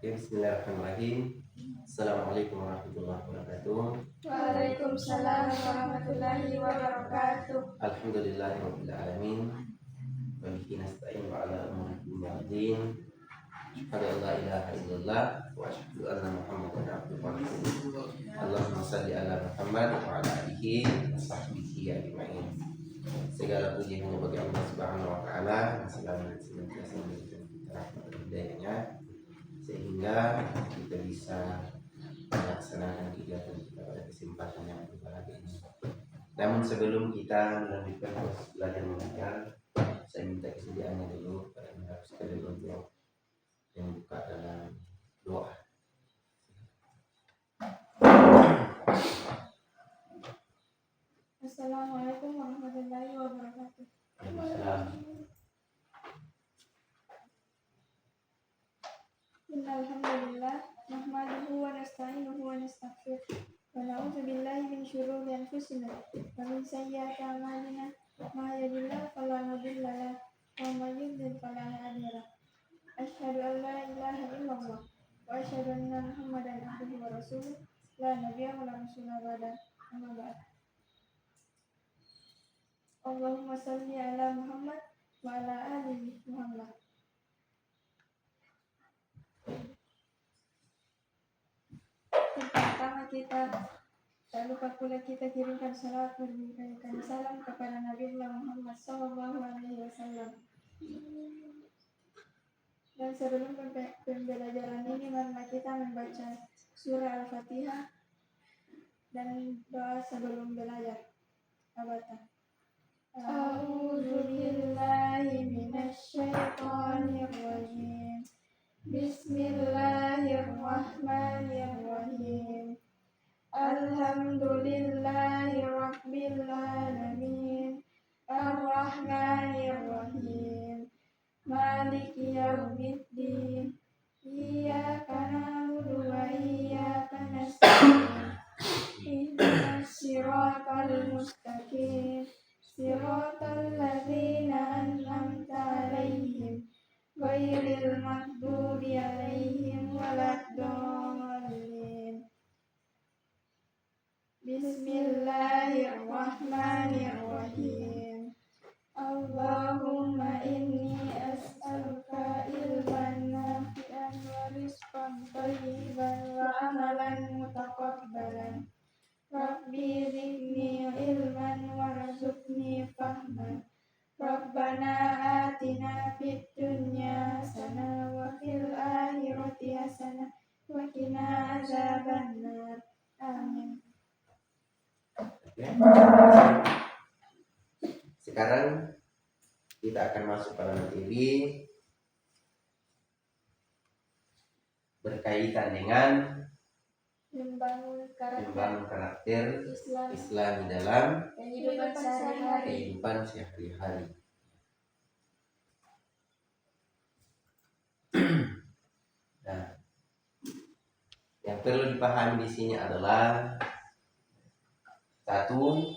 Bismillahirrahmanirrahim. Assalamualaikum warahmatullahi wabarakatuh. Waalaikumsalam warahmatullahi wabarakatuh. Alhamdulillahirabbil alamin. Wa bihi nasta'in wa ala umuri dunya waddin. Asyhadu an la ilaha illallah wa asyhadu anna Muhammadan abduhu wa rasuluh. Allahumma shalli ala Muhammad wa ala alihi wa sahbihi ajma'in. Segala puji hanya bagi Allah Subhanahu wa taala yang selalu senantiasa memberikan kita rahmat dan hidayahnya sehingga kita bisa melaksanakan kegiatan kita pada kesempatan yang berbahagia ini. Namun sebelum kita melanjutkan proses belajar mengajar, saya minta kesediaannya dulu pada harus sekali untuk yang buka dalam doa. Assalamualaikum warahmatullahi wabarakatuh. Innalhamdulillah nahmaduhu wa nasta'inuhu wa nastaghfiruh wa na'udzu billahi min syururi anfusina wa min sayyiati a'malina may yahdihillahu fala mudilla lahu wa may yudlil fala hadiya lahu. Asyhadu an la ilaha illallah wa asyhadu anna Muhammadan abduhu wa rasuluh la nabiyya wa la rasula ba'da. Amma ba'd. Allahumma shalli ala Muhammad wa ala ali Muhammad. Pertama kita tak lupa pula kita kirimkan salawat dan salam kepada Nabi Muhammad SAW. Dan sebelum pembelajaran ini, marilah kita membaca surah Al-Fatihah dan doa sebelum belajar. Abata. A'udzu billahi minasy syaithanir rajim. Bismillahirrahmanirrahim. Alhamdulillahi rabbil alamin. Ar-Rahmanir-Rahim. Maliki yaumiddin. Iyyaka na'budu wa iyyaka nasta'in. Ihdinas siratal mustaqim. Siratal ladzina an'amta 'alaihim ghairil maghdubi 'alaihim waladdallin. Bismillahirrahmanirrahim. Allahumma inni as'aluka ilman nafi'an wa rizqan thayyiban wa amalan mutaqabbalan. Rabbi zidni ilman warzuqni fahman. Rabbana atina fid dunya hasanah wa fil akhirati hasanah wa qina azabannar. Amin. Sekarang kita akan masuk pada materi berkaitan dengan membangun karakter Islam dalam kehidupan sehari-hari. Nah, yang perlu dipahami di sini adalah satu,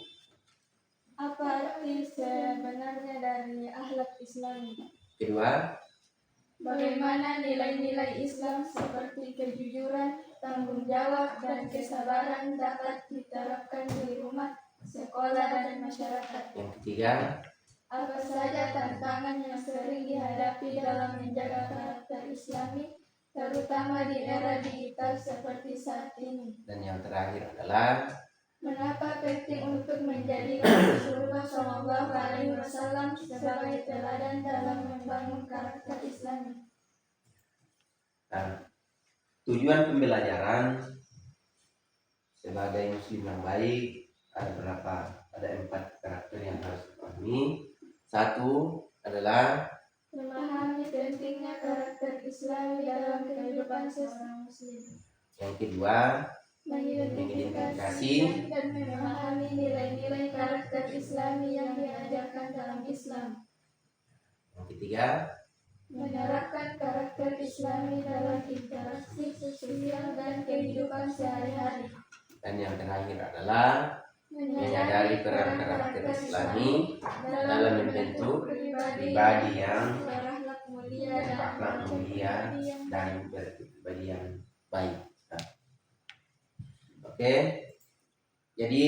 apa arti sebenarnya dari akhlak Islam? kedua, Bagaimana nilai-nilai Islam seperti kejujuran, tanggung jawab, dan kesabaran dapat diterapkan di rumah, sekolah, dan masyarakat. yang ketiga, Apa saja tantangan yang sering dihadapi dalam menjaga karakter Islami, terutama di era digital seperti saat ini. dan yang terakhir adalah Mengapa penting untuk menjadikan Rasulullah SAW sebagai teladan dalam membangun karakter Islami? Nah, tujuan pembelajaran sebagai muslim yang baik ada 4 karakter yang harus dipahami. Satu adalah Memahami pentingnya karakter Islami dalam kehidupan seorang muslim. yang kedua, Mengidentifikasi dan memahami nilai-nilai karakter Islami yang diajarkan dalam Islam. yang ketiga, Menerapkan karakter Islami dalam interaksi sosial dan kehidupan sehari-hari. dan yang terakhir adalah menyadari peran karakter Islami dalam membentuk pribadi yang berakhlak mulia. berakhlak mulia dan berkepribadian baik. Nah, oke. Jadi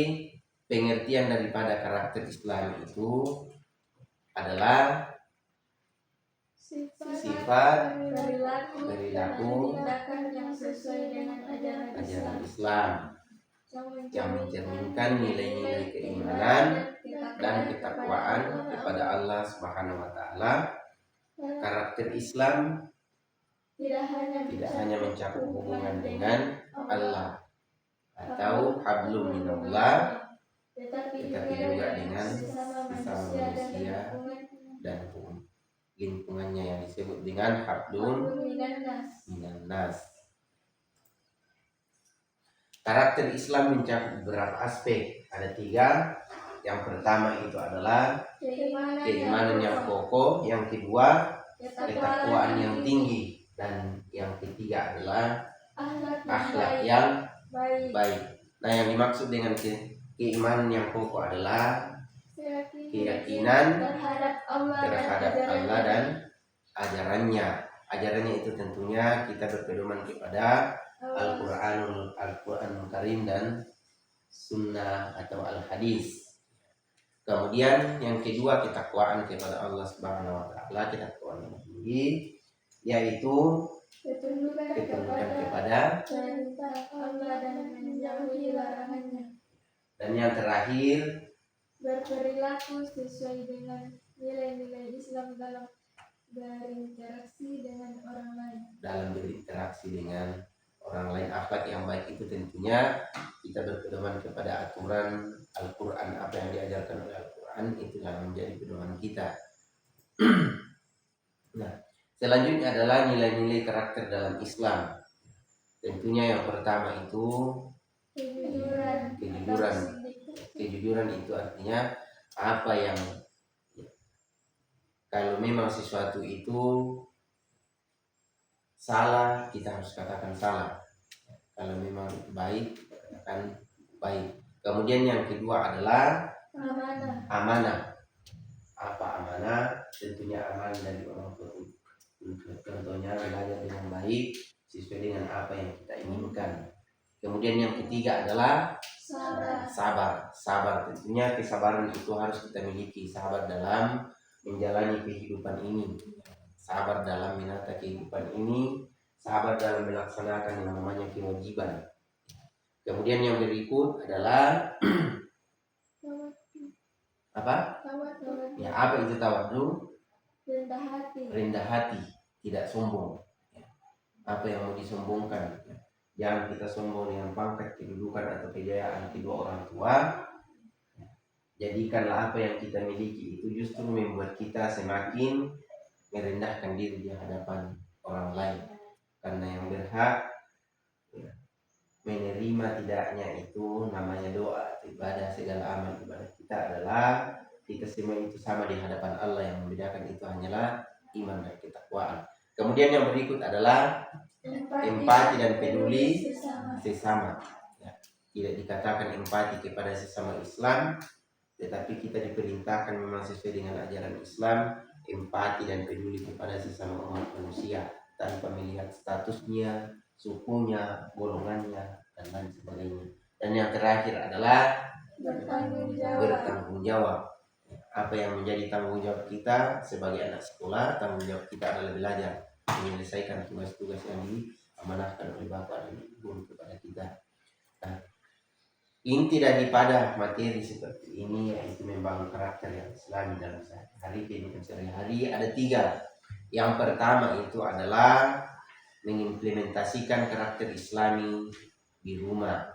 pengertian daripada karakter Islam itu adalah sifat perilaku yang sesuai dengan ajaran Islam yang mencerminkan nilai-nilai keimanan dan ketakwaan kepada Allah Subhanahu wa taala. Karakter Islam tidak hanya mencakup hubungan dengan Allah atau hablum minallah, tetapi juga dengan sesama manusia dan lingkungannya yang disebut dengan hablum minannas. Karakter Islam mencakup beberapa aspek, ada 3. Yang pertama itu adalah keimanan yang kokoh, yang kedua ketakwaan yang tinggi, dan yang ketiga adalah akhlak yang baik. Nah, yang dimaksud dengan keimanan yang kokoh adalah keyakinan terhadap Allah dan ajarannya. Ajarannya itu tentunya kita berpedoman kepada Al-Quranul Karim dan Sunnah atau Al-Hadis. Kemudian yang kedua ketakwaan kepada Allah Subhanahu wa taala, ketakwaan yang tinggi, yaitu ketundukan kepada Allah dan menjauhi larangannya. Dan yang terakhir berperilaku sesuai dengan nilai-nilai Islam dalam berinteraksi dengan orang lain. Akhlak yang baik itu tentunya kita berpedoman kepada aturan Al-Quran, apa yang diajarkan oleh Al-Quran itu yang menjadi pedoman kita. Nah, selanjutnya adalah nilai-nilai karakter dalam Islam. Tentunya yang pertama itu kejujuran. Kejujuran itu artinya apa yang kalau memang sesuatu itu salah, kita harus katakan salah. Kalau memang baik, katakan baik. Kemudian yang kedua adalah amanah. Apa amanah? Tentunya amanah dari orang tua. Contohnya belajar dengan baik sesuai dengan apa yang kita inginkan. Kemudian yang ketiga adalah sabar. Tentunya kesabaran itu harus kita miliki. Sabar dalam menjalani kehidupan ini, sabar dalam menata kehidupan ini, sabar dalam melaksanakan yang namanya kewajiban. Kemudian yang berikut adalah apa? Ya, apa itu tawadhu? Rendah hati, tidak sombong. Apa yang mau disombongkan? Jangan kita sombong dengan pangkat, kedudukan atau kejayaan kedua orang tua. Jadikanlah apa yang kita miliki itu justru membuat kita semakin merendahkan diri di hadapan orang lain. Karena yang berhak menerima tidaknya itu namanya doa, ibadah, segala amal ibadah kita adalah kita semua itu sama di hadapan Allah. Yang membedakan itu hanyalah iman dan ketakwaan. Kemudian yang berikut adalah empati dan peduli sesama. Ya, tidak dikatakan empati kepada sesama Islam, tetapi kita diperintahkan memang sesuai dengan ajaran Islam, empati dan peduli kepada sesama umat manusia tanpa melihat statusnya, sukunya, golongannya, dan lain sebagainya. Dan yang terakhir adalah bertanggung jawab. Apa yang menjadi tanggung jawab kita sebagai anak sekolah? Tanggung jawab kita adalah belajar, menyelesaikan tugas-tugas yang diamanahkan oleh Bapak dan Ibu kepada kita. Nah, inti daripada materi seperti ini yaitu membangun karakter yang Islami dalam sehari-hari, kehidupan sehari-hari ada 3. Yang pertama itu adalah mengimplementasikan karakter Islami di rumah,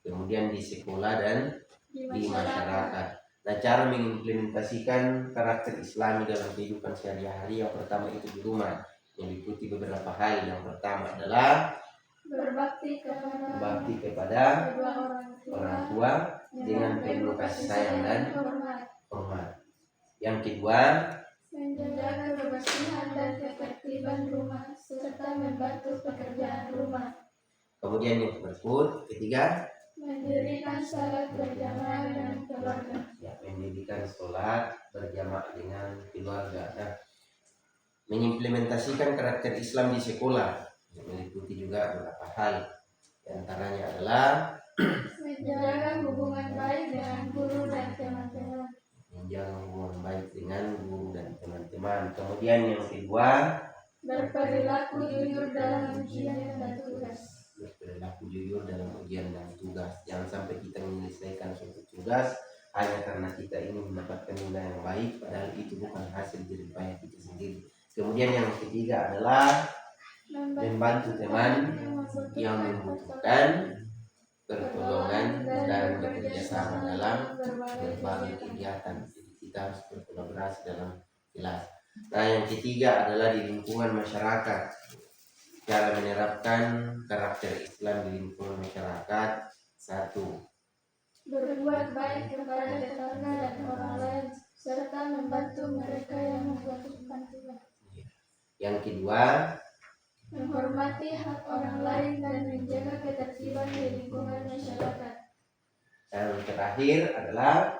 kemudian di sekolah dan di masyarakat. Nah, cara mengimplementasikan karakter Islami dalam kehidupan sehari-hari yang pertama itu di rumah, yang diikuti beberapa hal. Yang pertama adalah berbakti kepada orang tua dengan penuh kasih sayang dan hormat. Yang kedua, menjaga kebersihan dan ketertiban rumah serta membantu pekerjaan rumah. Kemudian yang ketiga, mendirikan salat berjamaah dengan keluarga. Ya, mendirikan sholat berjamaah dengan keluarga. Nah, mengimplementasikan karakter Islam di sekolah, meliputi juga beberapa hal. Di antaranya adalah menjaga hubungan baik dengan guru dan teman-teman, menjaga hubungan baik dengan guru dan teman-teman. Kemudian yang kedua, berperilaku jujur dalam ujian dan tugas. berperilaku jujur dalam ujian dan tugas. Jangan sampai kita menyelesaikan suatu tugas hanya karena kita ingin mendapatkan nilai yang baik, padahal itu bukan hasil jerih payah kita sendiri. Kemudian yang ketiga adalah membantu teman yang membutuhkan, pertolongan dan bekerja sama dalam berbagai kegiatan. Jadi kita harus berkolaborasi dalam kelas. Nah, yang ketiga adalah di lingkungan masyarakat. Cara menerapkan karakter Islam di lingkungan masyarakat. 1. Berbuat baik kepada tetangga dan orang lain, serta membantu mereka yang membutuhkan Tuhan. Yang kedua, menghormati hak orang lain dan menjaga ketertiban di lingkungan masyarakat. yang terakhir adalah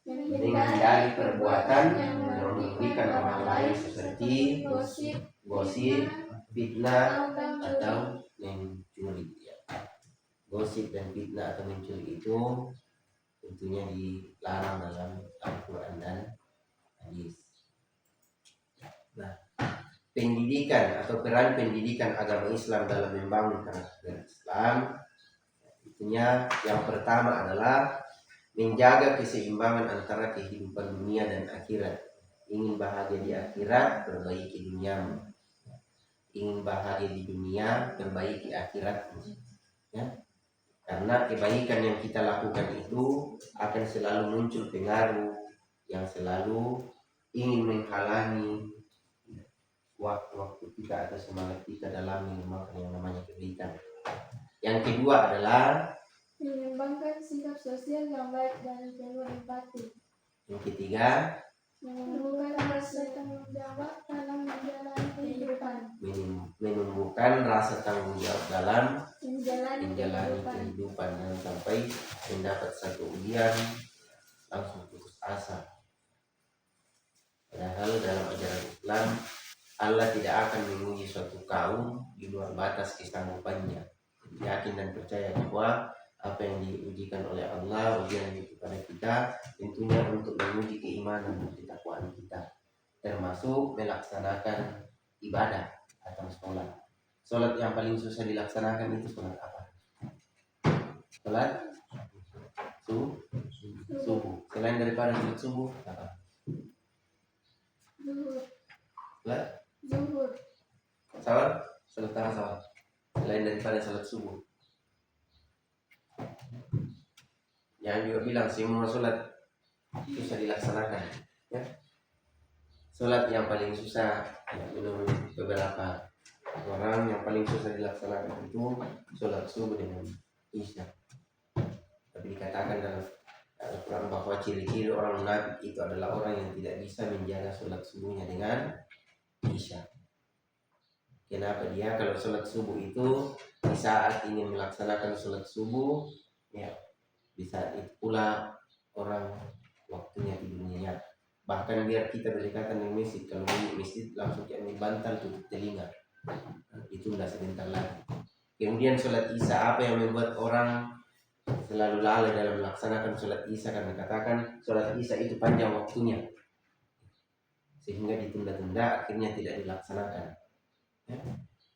menghindari perbuatan yang merugikan orang lain seperti gosip, fitnah, atau mencuri. Gosip dan fitnah atau mencuri itu tentunya dilarang dalam Al-Quran dan hadis. Nah, pendidikan atau peran pendidikan agama Islam dalam membangun karakter Islam, tentunya yang pertama adalah menjaga keseimbangan antara kehidupan dunia dan akhirat. Ingin bahagia di akhirat, perbaiki duniamu. Ingin bahagia di dunia, perbaiki akhiratmu. Ya? Karena kebaikan yang kita lakukan itu akan selalu muncul pengaruh yang selalu ingin menghalangi waktu-waktu kita atau semangat kita dalam mengembangkan yang namanya kebaikan. Yang kedua adalah mengembangkan sikap sosial yang baik dan penuh empati. yang ketiga, menumbuhkan rasa tanggung jawab dalam menjalani kehidupan. menumbuhkan rasa tanggung jawab dalam menjalani kehidupan. Jangan sampai mendapat satu ujian langsung putus asa. Padahal dalam ajaran Islam, Allah tidak akan menguji suatu kaum di luar batas kesanggupannya. Yakin dan percaya bahwa apa yang diujikan oleh Allah, ujian itu kepada kita, tentunya untuk menguji keimanan dan ketakwaan kita, termasuk melaksanakan ibadah atau sholat. Sholat yang paling susah dilaksanakan itu sholat apa? Sholat subuh. Selain daripada sholat subuh, apa? Zuhur. Sholat tarawih. Selain daripada sholat subuh. Yang juga bilang semua sholat susah dilaksanakan. Ya. Sholat yang paling susah, menurut beberapa orang yang paling susah dilaksanakan itu sholat subuh dengan isya. Tapi dikatakan dalam Al-Quran bahwa ciri-ciri orang munafik itu adalah orang yang tidak bisa menjaga sholat subuhnya dengan isya. Kenapa dia kalau sholat subuh itu di saat ingin melaksanakan sholat subuh, ya di saat itu pula orang waktunya tidurnya. Bahkan biar kita berdekatan dengan masjid, kalau di masjid langsung ambil bantal tutup telinga, ditunda sebentar lagi. Kemudian sholat isya, apa yang membuat orang selalu lalai dalam melaksanakan sholat isya? Karena katakan sholat isya itu panjang waktunya, sehingga ditunda-tunda, akhirnya tidak dilaksanakan. Ya.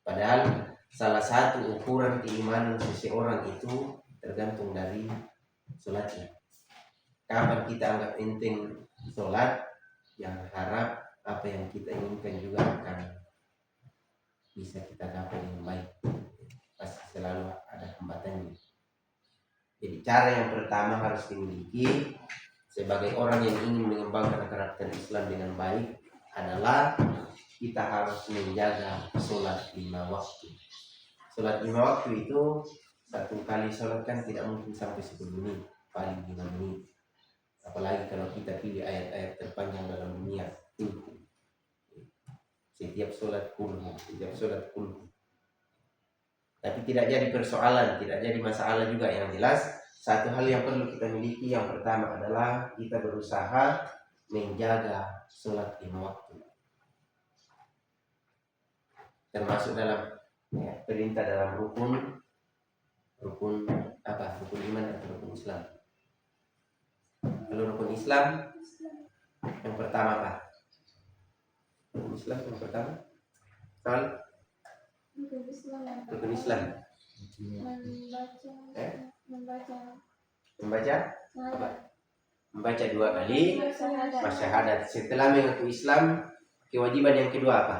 Padahal salah satu ukuran keimanan seseorang itu tergantung dari sholatnya. Kapan kita anggap penting sholat, yang harap apa yang kita inginkan juga akan bisa kita dapat dengan baik. Pasti selalu ada hambatannya. Jadi cara yang pertama harus dimiliki sebagai orang yang ingin mengembangkan karakter Islam dengan baik adalah kita harus menjaga sholat 5 waktu. Sholat 5 waktu itu satu kali sholat kan tidak mungkin sampai 10 menit, paling 5 menit. Apalagi kalau kita pilih ayat-ayat terpanjang dalam dunia. Setiap sholat kulhu. Tapi tidak jadi persoalan, tidak jadi masalah juga. Yang jelas, satu hal yang perlu kita miliki yang pertama adalah kita berusaha menjaga sholat 5 waktu. termasuk dalam perintah dalam rukun apa? Rukun iman atau rukun Islam? Kalau rukun Islam yang pertama apa? Rukun Islam yang pertama soal rukun Islam membaca apa? Membaca 2 kali syahadat. Setelah mengaku Islam, kewajiban yang kedua apa?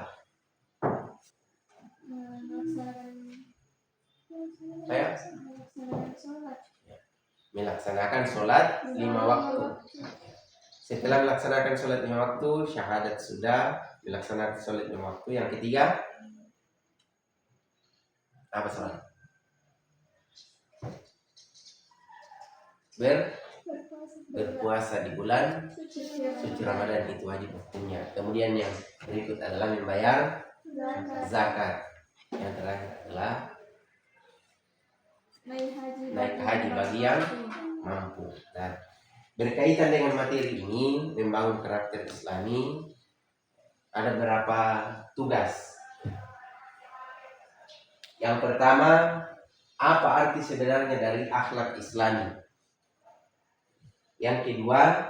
Melaksanakan sholat 5 waktu. Setelah melaksanakan sholat 5 waktu, syahadat sudah, melaksanakan sholat 5 waktu. Yang ketiga apa sholat? Berpuasa di bulan suci Ramadan, itu wajib hukumnya. Kemudian yang berikut adalah membayar zakat. Yang terakhir adalah naik haji bagi yang mampu. Dan berkaitan dengan materi ini, membangun karakter Islami, ada beberapa tugas. Yang pertama, apa arti sebenarnya dari akhlak Islami? Yang kedua,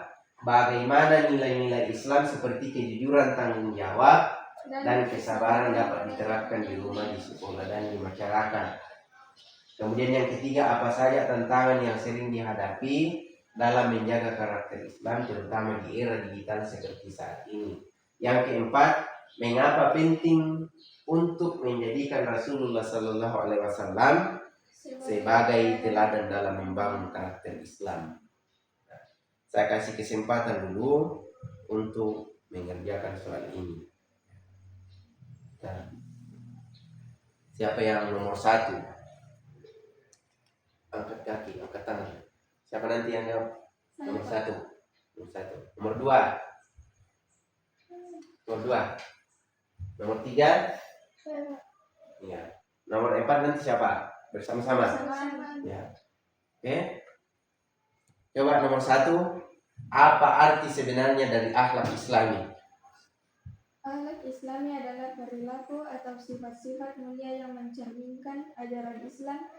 bagaimana nilai-nilai Islam seperti kejujuran, tanggung jawab, dan kesabaran dapat diterapkan di rumah, di sekolah, dan di masyarakat. Kemudian yang ketiga, apa saja tantangan yang sering dihadapi dalam menjaga karakter Islam, terutama di era digital seperti saat ini. Yang keempat, mengapa penting untuk menjadikan Rasulullah SAW sebagai teladan dalam membangun karakter Islam. Saya kasih kesempatan dulu untuk mengerjakan soal ini. Nah, siapa yang nomor 1? Angkat kaki, angkat tangan. Siapa nanti yang jawab? Nomor 1. Nomor 2. Nomor 3. Ya. Nomor 4 nanti siapa? Bersama-sama. Ya. Oke. Coba nomor 1. Apa arti sebenarnya dari akhlak Islami? Akhlak Islami adalah perilaku atau sifat-sifat mulia yang mencerminkan ajaran Islam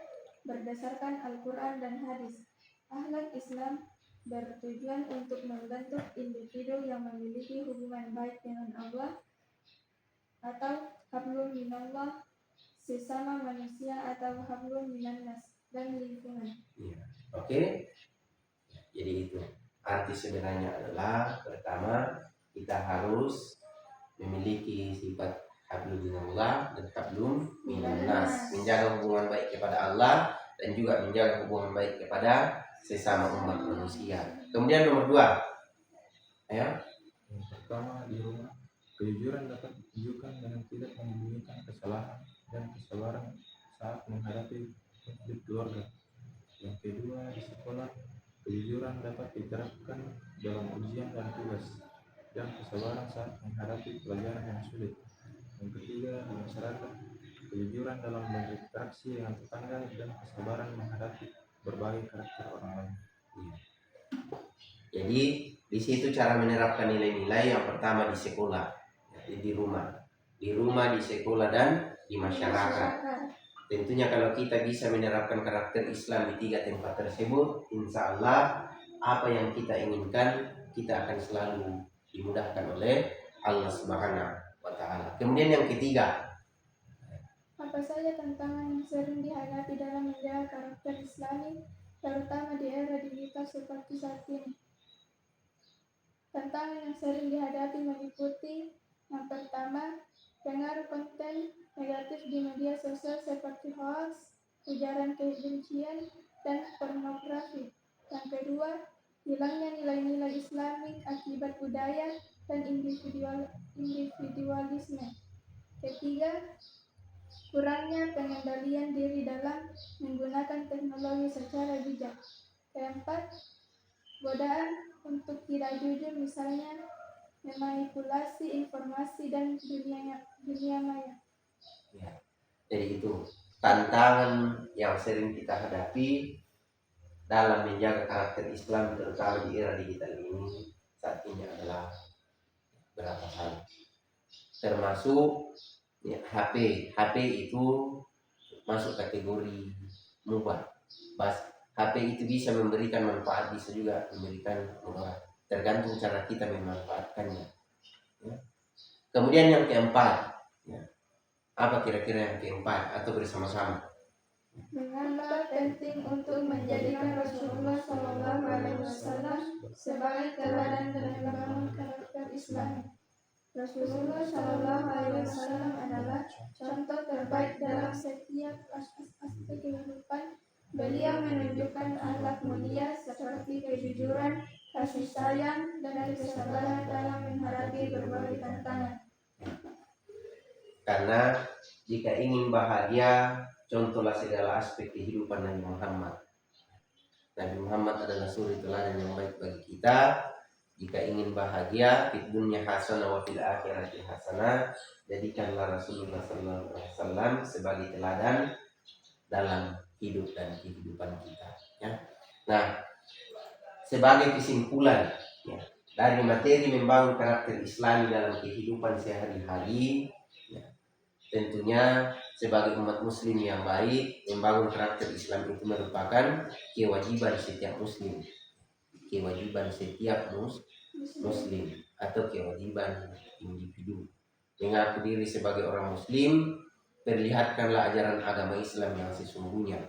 berdasarkan Al-Quran dan hadis. Akhlak Islam bertujuan untuk membentuk individu yang memiliki hubungan baik dengan Allah atau hablum minallah, sesama manusia, atau hablum minannas, dan lingkungan. Ya. Oke. Jadi itu arti sebenarnya adalah, pertama, kita harus memiliki sifat hablum minallah dan hablum minannas, menjaga hubungan baik kepada Allah dan juga menjaga hubungan baik kepada sesama umat manusia. Kemudian nomor 2, ya. Yang pertama, di rumah, kejujuran dapat ditunjukkan dengan tidak menyembunyikan kesalahan dan kesabaran saat menghadapi konflik keluarga. Yang kedua, di sekolah, kejujuran dapat diterapkan dalam ujian dan tugas, dan kesabaran saat menghadapi pelajaran yang sulit. Yang ketiga, di masyarakat, kejujuran dalam berinteraksi dengan tetangga dan kesabaran menghadapi berbagai karakter orang lain. Jadi di situ cara menerapkan nilai-nilai. Yang pertama di sekolah, di rumah, di sekolah, dan di masyarakat. Tentunya kalau kita bisa menerapkan karakter Islam di 3 tempat tersebut, insya Allah apa yang kita inginkan kita akan selalu dimudahkan oleh Allah Subhanahu wa Ta'ala. Kemudian yang ketiga, apa saja tantangan yang sering dihadapi dalam menjaga karakter Islami, terutama di era digital seperti saat ini? Tantangan yang sering dihadapi meliputi: yang pertama, pengaruh konten negatif di media sosial seperti hoax, ujaran kebencian, dan pornografi. Yang kedua, hilangnya nilai-nilai Islamik akibat budaya dan individualisme. Ketiga, kurangnya pengendalian diri dalam menggunakan teknologi secara bijak. Keempat, godaan untuk tidak jujur, misalnya memanipulasi informasi dan dunia maya. ya, jadi itu tantangan yang sering kita hadapi dalam menjaga karakter Islam, terutama di era digital ini saat ini adalah berapa hal, termasuk Ya, HP itu masuk kategori mubah. HP itu bisa memberikan manfaat, bisa juga memberikan mudarat. Tergantung cara kita memanfaatkannya. Ya. Kemudian yang keempat, ya. Apa kira-kira yang keempat atau bersama-sama? Mengapa penting untuk menjadikan Rasulullah Shallallahu Alaihi Wasallam sebagai teladan dan membangun karakter Islam? Rasulullah Shallallahu Alaihi Wasallam adalah contoh terbaik dalam setiap aspek kehidupan. Beliau menunjukkan akhlak mulia seperti kejujuran, kasih sayang, dan kesabaran dalam menghadapi berbagai tantangan. Karena jika ingin bahagia, contohlah segala aspek kehidupan Nabi Muhammad. Nabi Muhammad adalah suri teladan yang baik bagi kita. Jika ingin bahagia, fid dunya hasanah wa fil akhirati hasanah, jadikanlah Rasulullah sallallahu alaihi wasallam sebagai teladan dalam hidup dan kehidupan kita. Ya. Nah, sebagai kesimpulan, ya, dari materi membangun karakter Islam dalam kehidupan sehari-hari, ya, tentunya sebagai umat muslim yang baik, membangun karakter Islam itu merupakan kewajiban setiap muslim. Kewajiban setiap muslim atau kewajiban individu. Mengaku diri sebagai orang muslim, perlihatkanlah ajaran agama Islam yang sesungguhnya.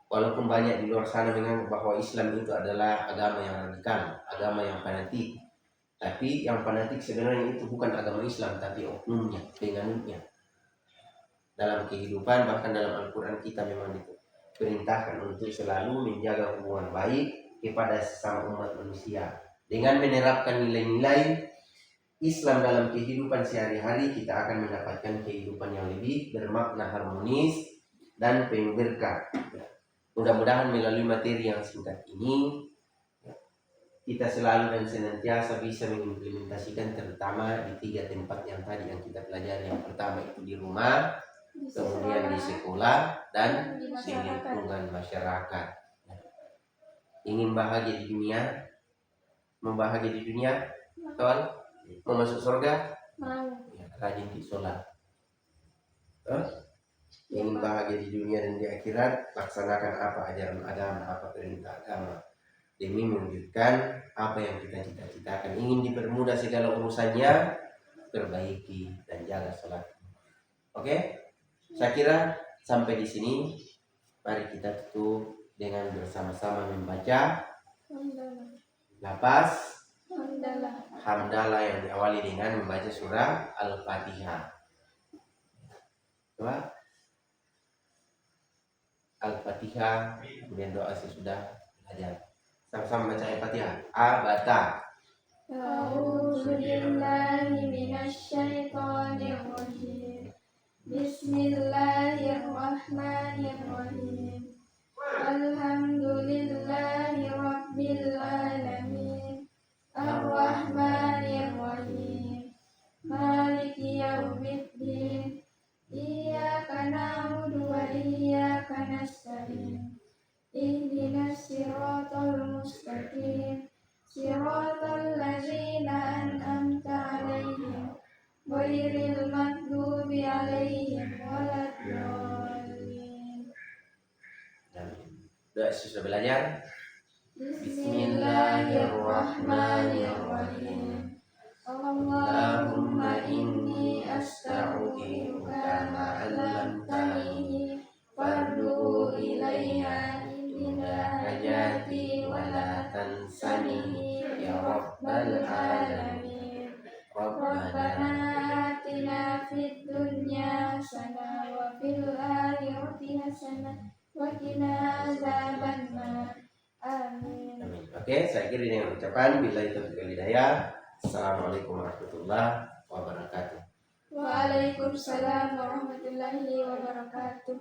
Walaupun banyak di luar sana menganggap bahwa Islam itu adalah agama yang radikal, agama yang fanatik. Tapi yang fanatik sebenarnya itu bukan agama Islam, tapi oknumnya, penganutnya. Dalam kehidupan, bahkan dalam Al-Quran kita memang diperintahkan untuk selalu menjaga hubungan baik kepada sesama umat manusia. Dengan menerapkan nilai-nilai Islam dalam kehidupan sehari-hari, kita akan mendapatkan kehidupan yang lebih bermakna, harmonis, dan penuh berkah. Mudah-mudahan melalui materi yang singkat ini, kita selalu dan senantiasa bisa mengimplementasikan, terutama di 3 tempat yang tadi yang kita pelajari. Yang pertama itu di rumah, kemudian di sekolah, dan di lingkungan masyarakat. Ingin bahagia di dunia, mau bahagia di dunia, kawan, mau masuk surga, ya, rajin di sholat. Ingin bahagia di dunia dan di akhirat, laksanakan apa ajaran agama, apa perintah agama, demi mewujudkan apa yang kita cita-citakan. Ingin dipermudah segala urusannya, perbaiki dan jaga sholat. Oke? Saya kira sampai di sini. Mari kita tutup dengan bersama-sama membaca lafaz hamdalah yang diawali dengan membaca surah Al-Fatihah. Coba Al-Fatihah, kemudian doa sesudah belajar. Sama-sama baca Al-Fatihah. Abata. A'udzu billahi minasyaitonir rajim. Bismillahirrahmanirrahim. Alhamdulillahi rabbil alamin. Ar-Rahmanir-Rahim. Maliki yaumiddin. Iyyaka na'budu wa iyyaka nasta'in. Ihdinas siratal mustaqim. Siratal ladzina an'amta 'alaihim ghairil maghdubi 'alaihim waladdallin. Doa sudah belajar. Bismillahirrahmanirrahim. Allahumma inni astagfiruka ma 'allamtani fardu ilayya inda hajati wa la tansani ya rabbal alamin. Rabbana atina fid dunya hasanah wa fil akhirati hasanah wa qina azabannar. Amin. Amin. Oke, saya kira dengan ucapan billahi taufiq wal hidayah. Assalamualaikum warahmatullahi wabarakatuh. Waalaikumsalam warahmatullahi wabarakatuh.